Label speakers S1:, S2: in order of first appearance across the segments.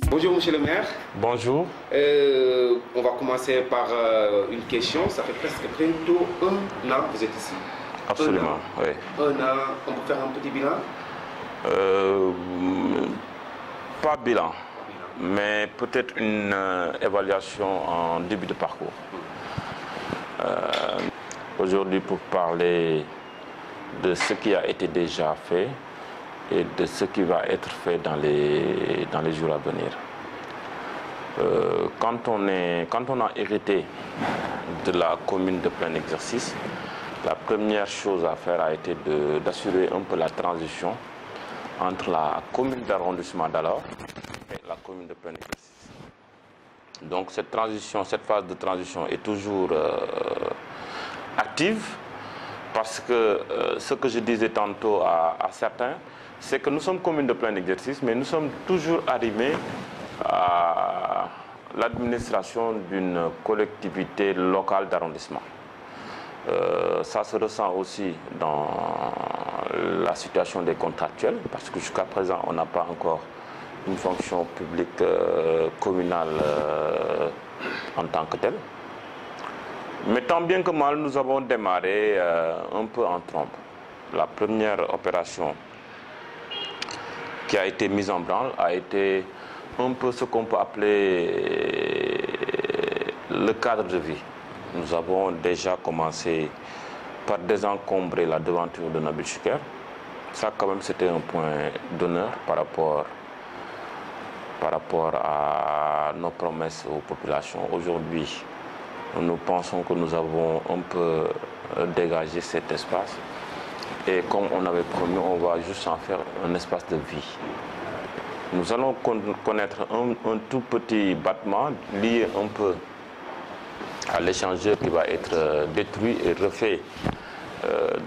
S1: Bonjour Monsieur le maire.
S2: Bonjour.
S1: On va commencer par une question. Ça fait presque bientôt un an que vous êtes ici.
S2: Absolument, oui.
S1: Un an, on peut faire un petit bilan?
S2: Pas bilan, mais peut-être une évaluation en début de parcours. Aujourd'hui, pour parler de ce qui a été déjà fait et de ce qui va être fait dans les jours à venir. Quand on a hérité de la commune de plein exercice, la première chose à faire a été d'assurer un peu la transition entre la commune d'arrondissement d'alors et la commune de plein exercice. Donc cette phase de transition est toujours active parce que ce que je disais tantôt à certains, c'est que nous sommes commune de plein exercice, mais nous sommes toujours arrivés à l'administration d'une collectivité locale d'arrondissement. Ça se ressent aussi dans la situation des contractuels, parce que jusqu'à présent, on n'a pas encore une fonction publique communale en tant que telle. Mais tant bien que mal, nous avons démarré un peu en trompe. La première opération qui a été mise en branle a été un peu ce qu'on peut appeler le cadre de vie. Nous avons déjà commencé par désencombrer la devanture de Nabil Choucair. Ça, quand même, c'était un point d'honneur par rapport à nos promesses aux populations. Aujourd'hui, nous pensons que nous avons un peu dégagé cet espace. Et comme on avait promis, on va juste en faire un espace de vie. Nous allons connaître un tout petit battement lié un peu à l'échangeur qui va être détruit et refait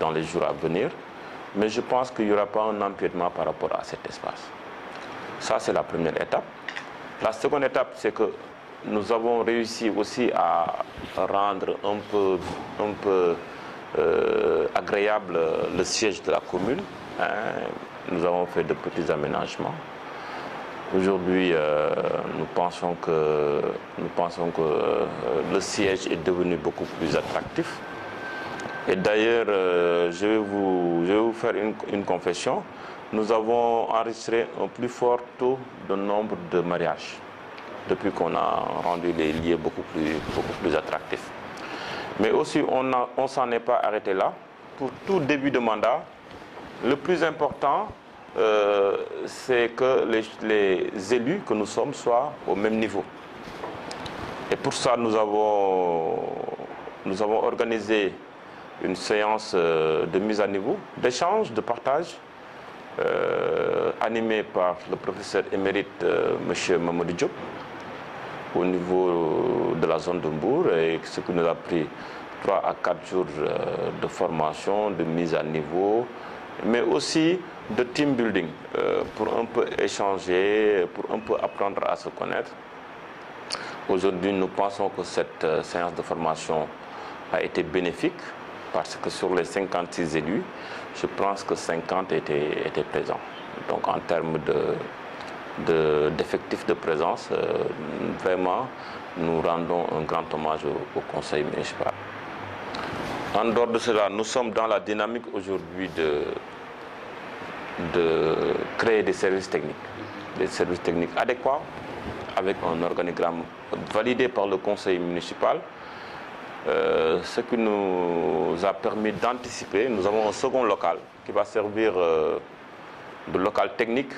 S2: dans les jours à venir. Mais je pense qu'il n'y aura pas un empiètement par rapport à cet espace. Ça, c'est la première étape. La seconde étape, c'est que nous avons réussi aussi à rendre un peu agréable le siège de la commune. Nous avons fait de petits aménagements. Aujourd'hui, nous pensons que le siège est devenu beaucoup plus attractif. Et d'ailleurs, je vais vous faire une confession. Nous avons enregistré un plus fort taux de nombre de mariages depuis qu'on a rendu les lieux beaucoup plus attractifs. Mais aussi, on ne s'en est pas arrêté là. Pour tout début de mandat, le plus important, c'est que les élus que nous sommes soient au même niveau. Et pour ça, nous avons organisé une séance de mise à niveau, d'échange, de partage, animée par le professeur émérite M. Mamadou Diop, au niveau de la zone de Mbour, et ce qui nous a pris 3 à 4 jours de formation, de mise à niveau, mais aussi de team building, pour un peu échanger, pour un peu apprendre à se connaître. Aujourd'hui, nous pensons que cette séance de formation a été bénéfique, parce que sur les 56 élus, je pense que 50 étaient présents. Donc en termes d'effectifs de présence, vraiment, nous rendons un grand hommage au conseil municipal. En dehors de cela, nous sommes dans la dynamique aujourd'hui de créer des services techniques adéquats, avec un organigramme validé par le conseil municipal, ce qui nous a permis d'anticiper. Nous avons un second local qui va servir de local technique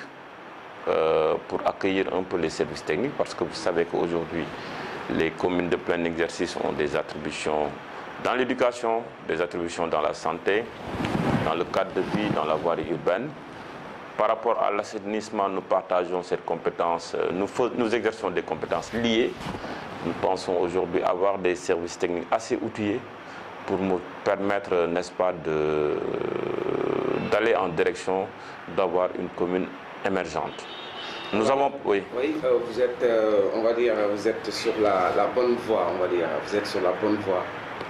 S2: pour accueillir un peu les services techniques, parce que vous savez qu'aujourd'hui, les communes de plein exercice ont des attributions dans l'éducation, des attributions dans la santé, dans le cadre de vie, dans la voirie urbaine. Par rapport à l'assainissement, nous partageons cette compétence, nous exerçons des compétences liées. Nous pensons aujourd'hui avoir des services techniques assez outillés pour nous permettre, n'est-ce pas, d'aller en direction d'avoir une commune émergente. Nous avons, oui.
S1: Oui, vous êtes, on va dire, vous êtes sur la bonne voie, on va dire. Vous êtes sur la bonne voie.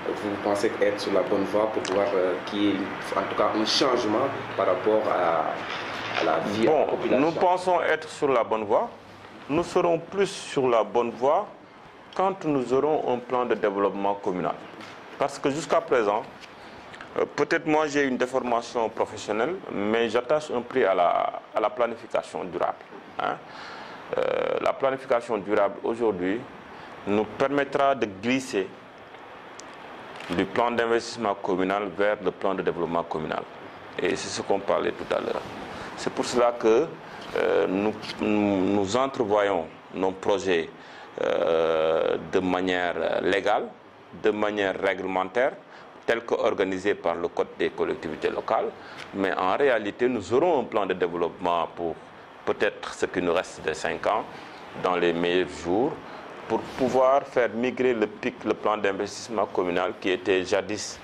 S1: Vous pensez être sur la bonne voie pour pouvoir qu'il y ait en tout cas un changement par rapport à la vie de la population?
S2: Nous pensons être sur la bonne voie. nous serons plus sur la bonne voie quand nous aurons un plan de développement communal. Parce que jusqu'à présent, peut-être moi j'ai une déformation professionnelle, mais j'attache un prix à la planification durable. Hein. La planification durable aujourd'hui nous permettra de glisser du plan d'investissement communal vers le plan de développement communal. Et c'est ce qu'on parlait tout à l'heure. C'est pour cela que nous entrevoyons nos projets de manière légale, de manière réglementaire, tel qu'organisé par le Code des collectivités locales. Mais en réalité, nous aurons un plan de développement pour peut-être ce qui nous reste de 5 ans, dans les meilleurs jours, pour pouvoir faire migrer le PIC, le plan d'investissement communal, qui était jadis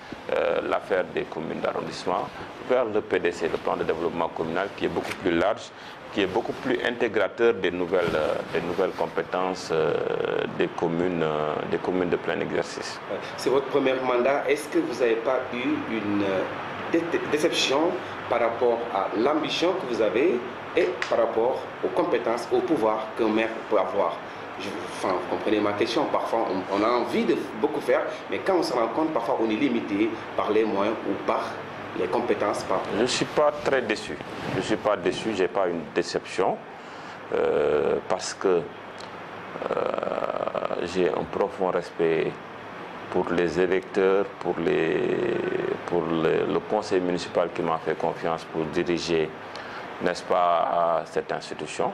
S2: l'affaire des communes d'arrondissement, vers le PDC, le plan de développement communal, qui est beaucoup plus large, qui est beaucoup plus intégrateur des nouvelles compétences des communes de plein exercice.
S1: C'est votre premier mandat. Est-ce que vous n'avez pas eu une déception par rapport à l'ambition que vous avez et par rapport aux compétences, au pouvoir qu'un maire peut avoir? Vous comprenez ma question, parfois on a envie de beaucoup faire, mais quand on se rend compte, parfois on est limité par les moyens ou par les compétences.
S2: Je ne suis pas très déçu. Je ne suis pas déçu, je n'ai pas une déception, parce que j'ai un profond respect pour les électeurs, pour le conseil municipal qui m'a fait confiance pour diriger, n'est-ce pas, cette institution.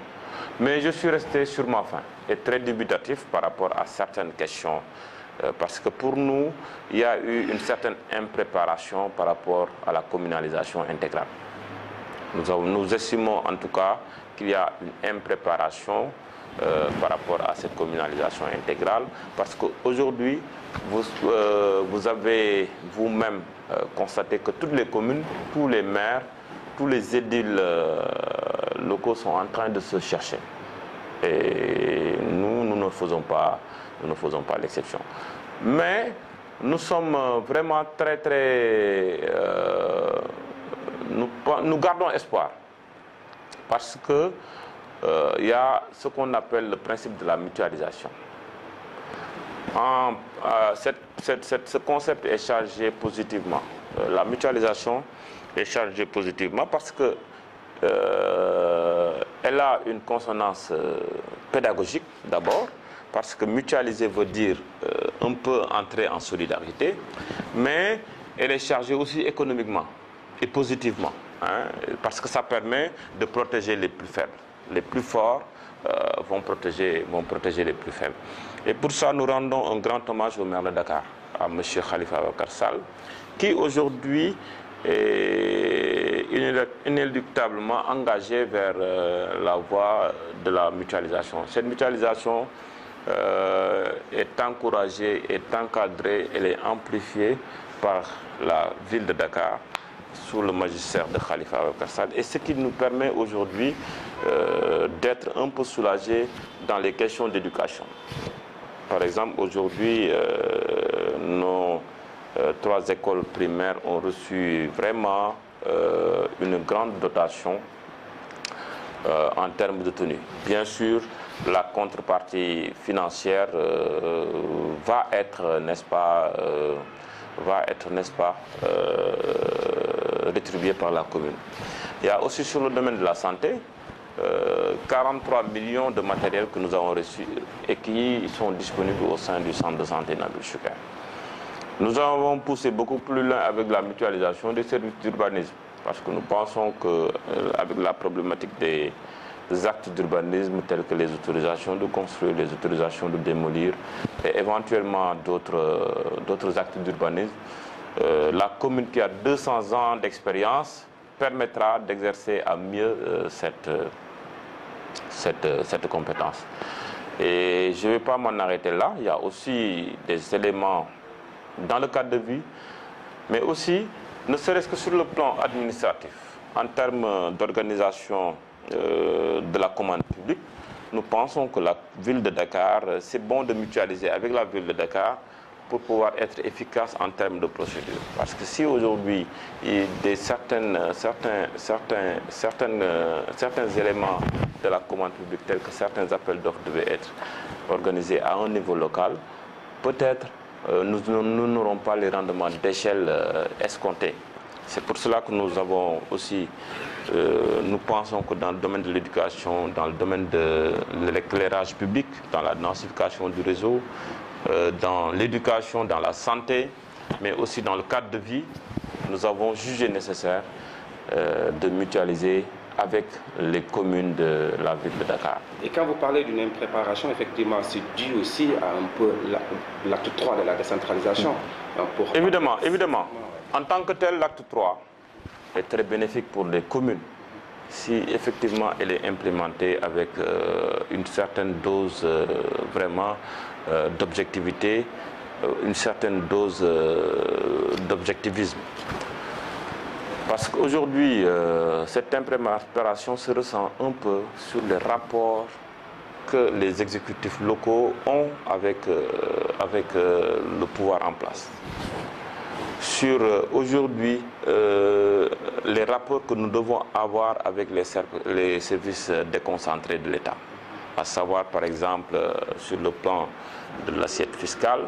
S2: Mais je suis resté sur ma faim et très dubitatif par rapport à certaines questions, parce que pour nous, il y a eu une certaine impréparation par rapport à la communalisation intégrale. Nous estimons en tout cas qu'il y a une impréparation par rapport à cette communalisation intégrale, parce qu'aujourd'hui, vous avez vous-même constaté que toutes les communes, tous les maires, tous les édiles locaux sont en train de se chercher. Et nous ne faisons pas l'exception. Mais nous sommes vraiment nous gardons espoir. Parce que il y a ce qu'on appelle le principe de la mutualisation. Ce concept est chargé positivement. La mutualisation est chargée positivement parce que elle a une consonance pédagogique d'abord, parce que mutualiser veut dire un peu entrer en solidarité, mais elle est chargée aussi économiquement et positivement, hein, parce que ça permet de protéger les plus faibles. Les plus forts vont protéger les plus faibles. Et pour ça, nous rendons un grand hommage au maire de Dakar, à M. Khalifa Ababacar Sall, qui aujourd'hui est inéluctablement engagé vers la voie de la mutualisation. Cette mutualisation est encouragée, est encadrée, elle est amplifiée par la ville de Dakar sous le magistère de Khalifa Ababacar Sall, et ce qui nous permet aujourd'hui d'être un peu soulagés dans les questions d'éducation. Par exemple, aujourd'hui, nos 3 écoles primaires ont reçu vraiment une grande dotation en termes de tenue. Bien sûr, la contrepartie financière va être, n'est-ce pas, rétribuée par la commune. Il y a aussi sur le domaine de la santé 43 millions de matériels que nous avons reçus et qui sont disponibles au sein du centre de santé Nabil Choucair. Nous avons poussé beaucoup plus loin avec la mutualisation des services d'urbanisme, parce que nous pensons qu'avec la problématique des actes d'urbanisme tels que les autorisations de construire, les autorisations de démolir et éventuellement d'autres actes d'urbanisme, la commune qui a 200 ans d'expérience permettra d'exercer à mieux cette compétence. Et je ne vais pas m'en arrêter là, il y a aussi des éléments dans le cadre de vie, mais aussi, ne serait-ce que sur le plan administratif, en termes d'organisation de la commande publique, nous pensons que la ville de Dakar, c'est bon de mutualiser avec la ville de Dakar pour pouvoir être efficace en termes de procédure. Parce que si aujourd'hui, certains éléments de la commande publique, tels que certains appels d'offres devaient être organisés à un niveau local, peut-être nous n'aurons pas les rendements d'échelle escomptés. C'est pour cela que nous avons aussi, nous pensons que dans le domaine de l'éducation, dans le domaine de l'éclairage public, dans la densification du réseau, dans l'éducation, dans la santé, mais aussi dans le cadre de vie, nous avons jugé nécessaire de mutualiser avec les communes de la ville de Dakar.
S1: Et quand vous parlez d'une impréparation, effectivement, c'est dû aussi à un peu l'acte 3 de la décentralisation.
S2: Évidemment, évidemment. En tant que tel, l'acte 3 est très bénéfique pour les communes si effectivement elle est implémentée avec une certaine dose vraiment d'objectivité, une certaine dose d'objectivisme. Parce qu'aujourd'hui, cette impréparation se ressent un peu sur les rapports que les exécutifs locaux ont avec le pouvoir en place. Sur aujourd'hui les rapports que nous devons avoir avec les services déconcentrés de l'État, à savoir par exemple sur le plan de l'assiette fiscale,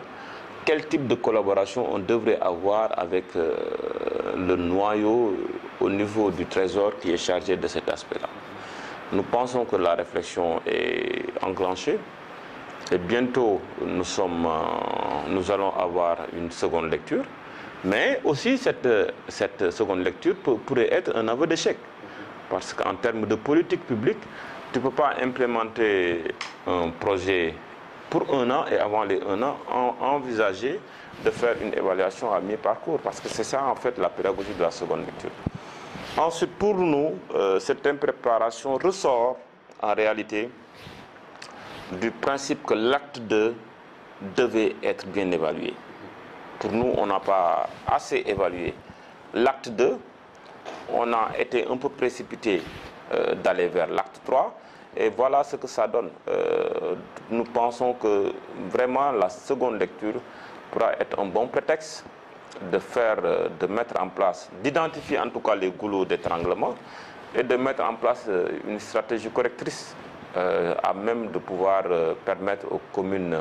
S2: quel type de collaboration on devrait avoir avec le noyau au niveau du Trésor qui est chargé de cet aspect-là. Nous pensons que la réflexion est enclenchée et bientôt nous allons avoir une seconde lecture. Mais aussi, cette seconde lecture pourrait être un aveu d'échec. Parce qu'en termes de politique publique, tu ne peux pas implémenter un projet pour un an et avant les 1 an, envisager de faire une évaluation à mi-parcours. Parce que c'est ça, en fait, la pédagogie de la seconde lecture. Ensuite, pour nous, cette impréparation ressort, en réalité, du principe que l'acte 2 devait être bien évalué. Pour nous, on n'a pas assez évalué l'acte 2. On a été un peu précipité d'aller vers l'acte 3. Et voilà ce que ça donne. Nous pensons que vraiment la seconde lecture pourra être un bon prétexte de mettre en place, d'identifier en tout cas les goulots d'étranglement et de mettre en place une stratégie correctrice à même de pouvoir permettre aux communes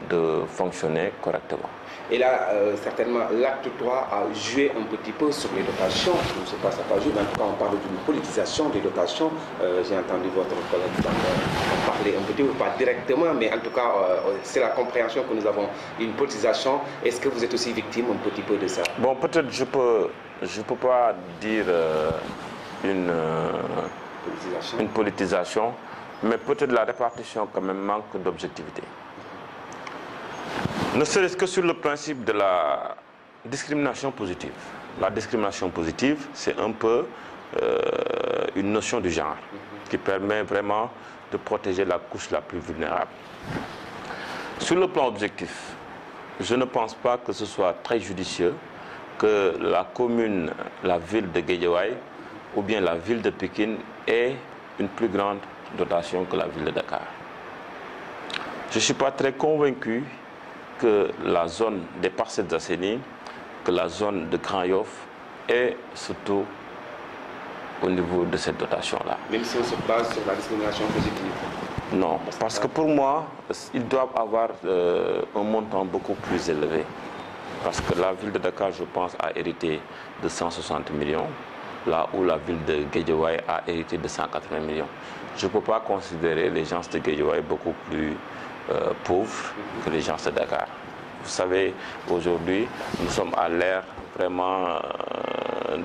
S2: de fonctionner correctement.
S1: Et là, certainement, l'acte 3 a joué un petit peu sur les dotations. Je ne sais pas si ça n'a pas joué, mais en tout cas, on parle d'une politisation des dotations. J'ai entendu votre collègue en parler un petit peu, pas directement, mais en tout cas, c'est la compréhension que nous avons. Une politisation, est-ce que vous êtes aussi victime un petit peu de ça?
S2: Bon, peut-être je peux pas dire une politisation, mais peut-être la répartition quand même manque d'objectivité. Ne serait-ce que sur le principe de la discrimination positive. La discrimination positive, c'est un peu une notion du genre qui permet vraiment de protéger la couche la plus vulnérable. Sur le plan objectif, je ne pense pas que ce soit très judicieux que la commune, la ville de Guédiawaye ou bien la ville de Pikine ait une plus grande dotation que la ville de Dakar. Je ne suis pas très convaincu que la zone des Parcelles Assainies, que la zone de Grand Yoff est surtout au niveau de cette dotation-là.
S1: Même si on se base sur la discrimination positive?
S2: Non, parce que pour moi, ils doivent avoir un montant beaucoup plus élevé. Parce que la ville de Dakar, je pense, a hérité de 160 millions, là où la ville de Guédiawaye a hérité de 180 millions. Je ne peux pas considérer les gens de Guédiawaye beaucoup plus pauvres que les gens de Dakar. Vous savez, aujourd'hui, nous sommes à l'ère vraiment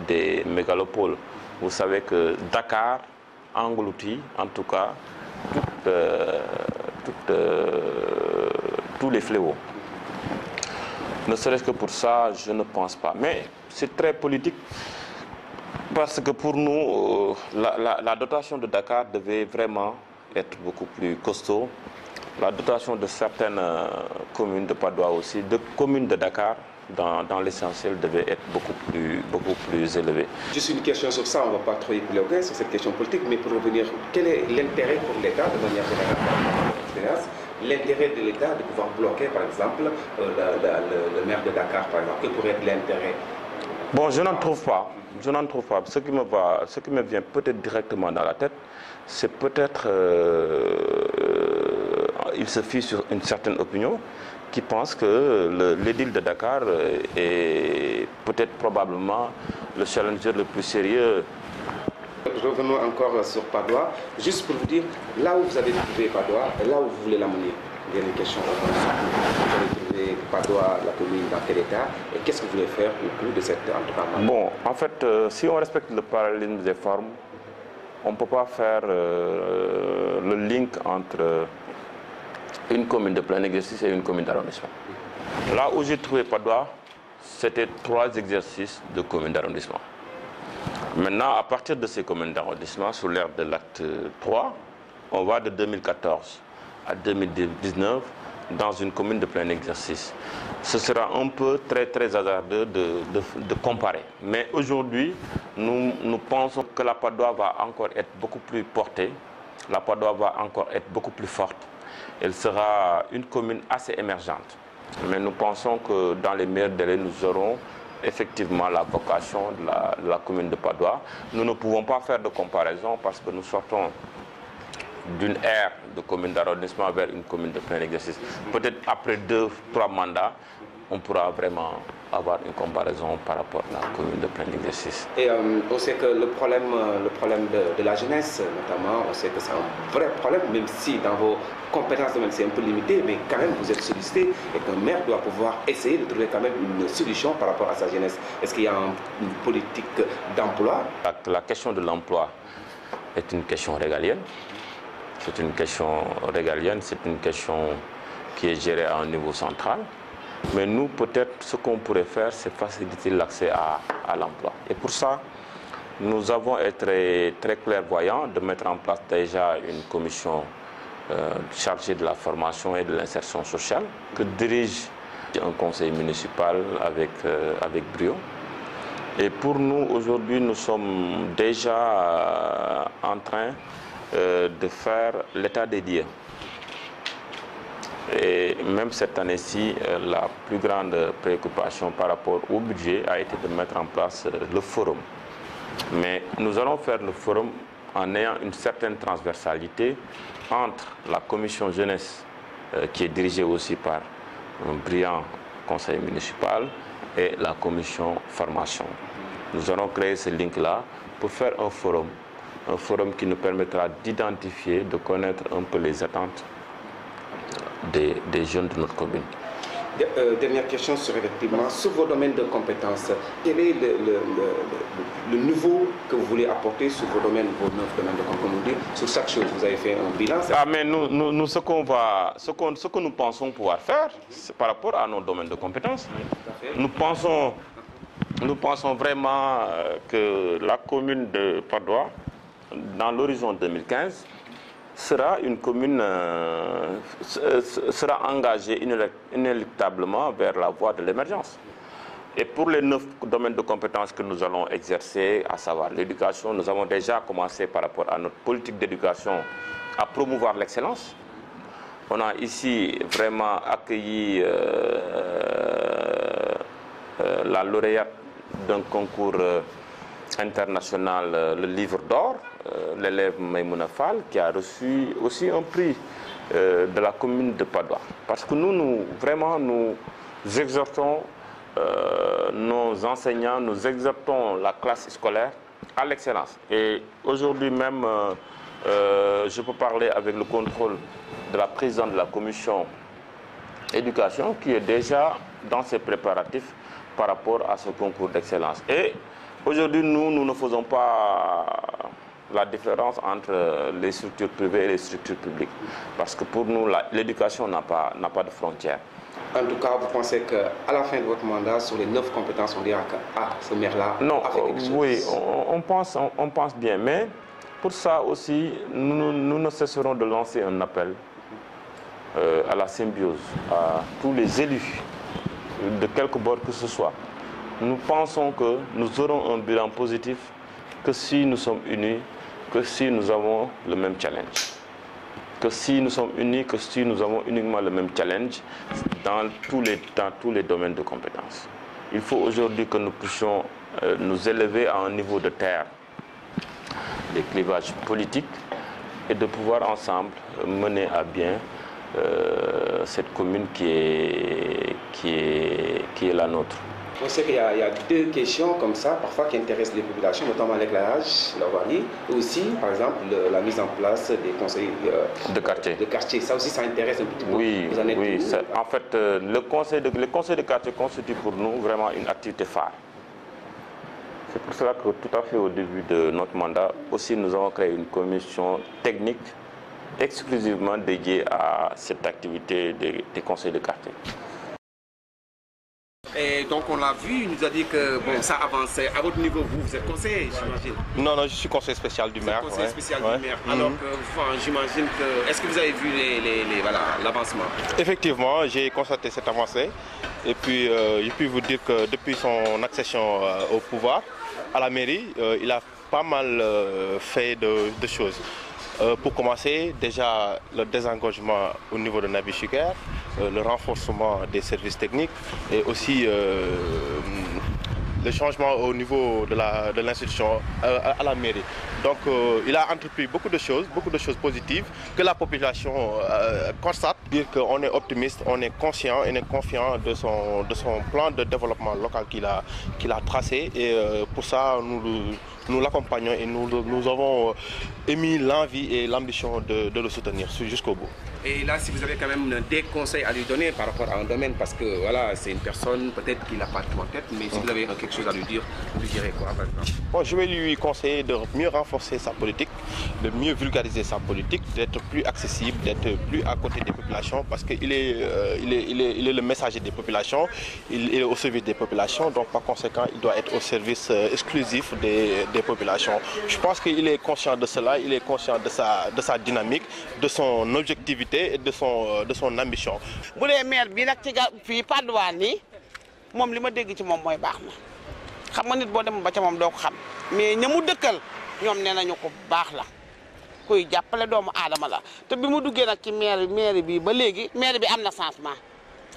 S2: des mégalopoles. Vous savez que Dakar engloutit, en tout cas, tous les fléaux. Ne serait-ce que pour ça, je ne pense pas. Mais c'est très politique. Parce que pour nous, la dotation de Dakar devait vraiment être beaucoup plus costaud. La dotation de certaines communes de Padoua aussi, de communes de Dakar, dans l'essentiel, devait être beaucoup plus élevée.
S1: Juste une question sur ça, on ne va pas trop épiloguer sur cette question politique, mais pour revenir, quel est l'intérêt pour l'État, de manière générale, l'intérêt de l'État de pouvoir bloquer, par exemple, le maire de Dakar, par exemple? Quel pourrait être l'intérêt?
S2: Bon, je n'en trouve pas. Je n'en trouve pas. Ce qui me vient peut-être directement dans la tête, c'est peut-être il se fie sur une certaine opinion qui pense que l'édile de Dakar est peut-être probablement le challenger le plus sérieux.
S1: Revenons encore sur Padoua. Juste pour vous dire, là où vous avez trouvé Padoua et là où vous voulez l'amener, il y a une question. Vous avez trouvé Padoua, la commune, dans quel état et qu'est-ce que vous voulez faire au cours de cette entreprise?
S2: Bon, en fait, si on respecte le parallélisme des formes, on ne peut pas faire le link entre une commune de plein exercice et une commune d'arrondissement. Là où j'ai trouvé Padoua, c'était 3 exercices de commune d'arrondissement. Maintenant, à partir de ces communes d'arrondissement, sous l'ère de l'acte 3, on va de 2014 à 2019 dans une commune de plein exercice. Ce sera un peu très hasardeux de comparer. Mais aujourd'hui, nous pensons que la Padoua va encore être beaucoup plus portée, la Padoua va encore être beaucoup plus forte. Elle sera une commune assez émergente. Mais nous pensons que dans les meilleurs délais, nous aurons effectivement la vocation de la commune de Padoua. Nous ne pouvons pas faire de comparaison parce que nous sortons d'une ère de commune d'arrondissement vers une commune de plein exercice. Peut-être après 2-3 mandats, on pourra vraiment avoir une comparaison par rapport à la commune de plein exercice.
S1: Et on sait que le problème de la jeunesse, notamment, on sait que c'est un vrai problème, même si dans vos compétences c'est un peu limité, mais quand même vous êtes sollicité et qu'un maire doit pouvoir essayer de trouver quand même une solution par rapport à sa jeunesse. Est-ce qu'il y a une politique d'emploi?
S2: La question de l'emploi est une question régalienne. C'est une question régalienne, c'est une question qui est gérée à un niveau central. Mais nous, peut-être, ce qu'on pourrait faire, c'est faciliter l'accès à l'emploi. Et pour ça, nous avons été très clairvoyants de mettre en place déjà une commission chargée de la formation et de l'insertion sociale que dirige un conseil municipal avec brio. Et pour nous, aujourd'hui, nous sommes déjà en train de faire l'état des lieux. Et même cette année-ci, la plus grande préoccupation par rapport au budget a été de mettre en place le forum. Mais nous allons faire le forum en ayant une certaine transversalité entre la commission jeunesse, qui est dirigée aussi par un brillant conseil municipal, et la commission formation. Nous allons créer ce link-là pour faire un forum qui nous permettra d'identifier, de connaître un peu les attentes des jeunes de notre commune.
S1: Dernière question sur effectivement, sur vos domaines de compétences, quel est le nouveau que vous voulez apporter sur vos domaines, vos 9 domaines de compétences? Sur chaque chose, vous avez fait un bilan?
S2: Mais nous ce que nous pensons pouvoir faire, c'est par rapport à nos domaines de compétences. Oui, tout à fait. Nous pensons vraiment que la commune de Padoua, dans l'horizon 2015, sera une commune, sera engagée inéluctablement vers la voie de l'émergence. Et pour les 9 domaines de compétences que nous allons exercer, à savoir l'éducation, nous avons déjà commencé par rapport à notre politique d'éducation à promouvoir l'excellence. On a ici vraiment accueilli la lauréate d'un concours international, le livre d'or, l'élève Maïmouna Fall, qui a reçu aussi un prix de la commune de Padoua. Parce que nous exhortons nos enseignants, nous exhortons la classe scolaire à l'excellence. Et aujourd'hui même, je peux parler avec le contrôle de la présidente de la commission éducation, qui est déjà dans ses préparatifs par rapport à ce concours d'excellence. Et aujourd'hui, nous ne faisons pas la différence entre les structures privées et les structures publiques. Parce que pour nous, l'éducation n'a pas de frontières.
S1: En tout cas, vous pensez qu'à la fin de votre mandat, sur les 9 compétences, on dira que ce maire-là a fait quelque chose?
S2: Oui, on pense bien. Mais pour ça aussi, nous ne cesserons de lancer un appel à la symbiose, à tous les élus, de quelque bord que ce soit. Nous pensons que nous aurons un bilan positif que si nous sommes unis, que si nous avons le même challenge. Que si nous sommes unis, que si nous avons uniquement le même challenge dans tous les domaines de compétences. Il faut aujourd'hui que nous puissions nous élever à un niveau de terre des clivages politiques et de pouvoir ensemble mener à bien cette commune qui est la nôtre.
S1: On sait qu'il y a deux questions comme ça, parfois qui intéressent les populations, notamment l'éclairage, la voirie, et aussi, par exemple, la mise en place des conseils de quartier. Ça aussi, ça intéresse un petit peu.
S2: Oui, oui. En fait, le conseil de quartier constitue pour nous vraiment une activité phare. C'est pour cela que tout à fait au début de notre mandat, aussi nous avons créé une commission technique exclusivement dédiée à cette activité des conseils de quartier.
S1: Et donc on l'a vu, il nous a dit que bon, ça avançait. À votre niveau, vous êtes conseiller, j'imagine?
S3: Non, je suis conseiller spécial du maire.
S1: Conseiller spécial du maire. Alors que, j'imagine que... Est-ce que vous avez vu l'avancement?
S3: Effectivement, j'ai constaté cette avancée. Et puis, je puis vous dire que depuis son accession au pouvoir, à la mairie, il a pas mal fait de choses. Pour commencer, déjà le désengorgement au niveau de Nabi Choucair, le renforcement des services techniques et aussi le changement au niveau de l'institution à la mairie. Donc il a entrepris beaucoup de choses positives que la population constate. Dire qu'on est optimiste, on est conscient, on est confiant de son plan de développement local qu'il a tracé et pour ça nous l'accompagnons et nous avons émis l'envie et l'ambition de le soutenir jusqu'au bout.
S1: Et là, si vous avez quand même des conseils à lui donner par rapport à un domaine, parce que voilà, c'est une personne peut-être qu'il n'a pas tout en tête, mais si vous avez quelque chose à lui dire, vous lui direz quoi maintenant?
S3: Bon, je vais lui conseiller de mieux renforcer sa politique, de mieux vulgariser sa politique, d'être plus accessible, d'être plus à côté des populations, parce qu'il est le messager des populations, il est au service des populations, donc par conséquent, il doit être au service exclusif des populations. Je pense qu'il est conscient de cela, il est conscient de sa dynamique, de son objectivité et de son ambition.
S4: Bu dee maire bi nag ci fii Patte d'Oie nii moom li ma dégg ci moom mooy baax na xam nga nit boo dem ba ca moom doo ko xam mais ña mu dëkkal ñoom nee nañu ko baax la kuy jàppale doomu aadama la te bi mu duggee nag ci maire bi ba léegi maire bi am na changement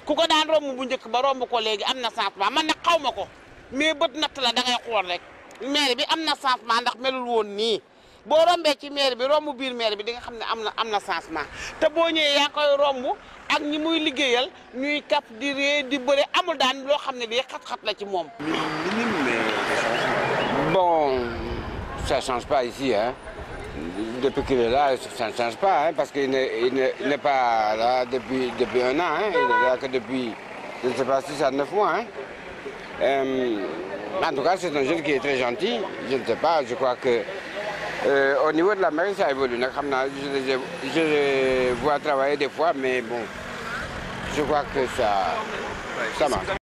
S4: ku ko daan romb bu njëkk ba romb ko léegi am na changement man nag xaw ma ko mais bët natt la da ngay xool rek maire bi am na changement ndax melul woon nii. boo rombee ci maire bi romb biir maire bi di nga xam ne am na changement te boo ñëwee yaa koy romb ak ñi muy liggéeyal ñuy kap di ree di bëre amul daan loo xam ne lii xat-xat la ci moom.
S5: Bon, ça change pas ici, hein. Depuis qu'il est là, ça ne change pas, hein, parce qu'il n'est pas là depuis un an, hein. Il est là que depuis, je ne sais pas, 6 à 9 mois, hein. En tout cas, c'est un jeune qui est très gentil. Je ne sais pas, je crois que au niveau de la mairie, ça évolue. Je les vois travailler des fois, mais bon, je crois que ça marche.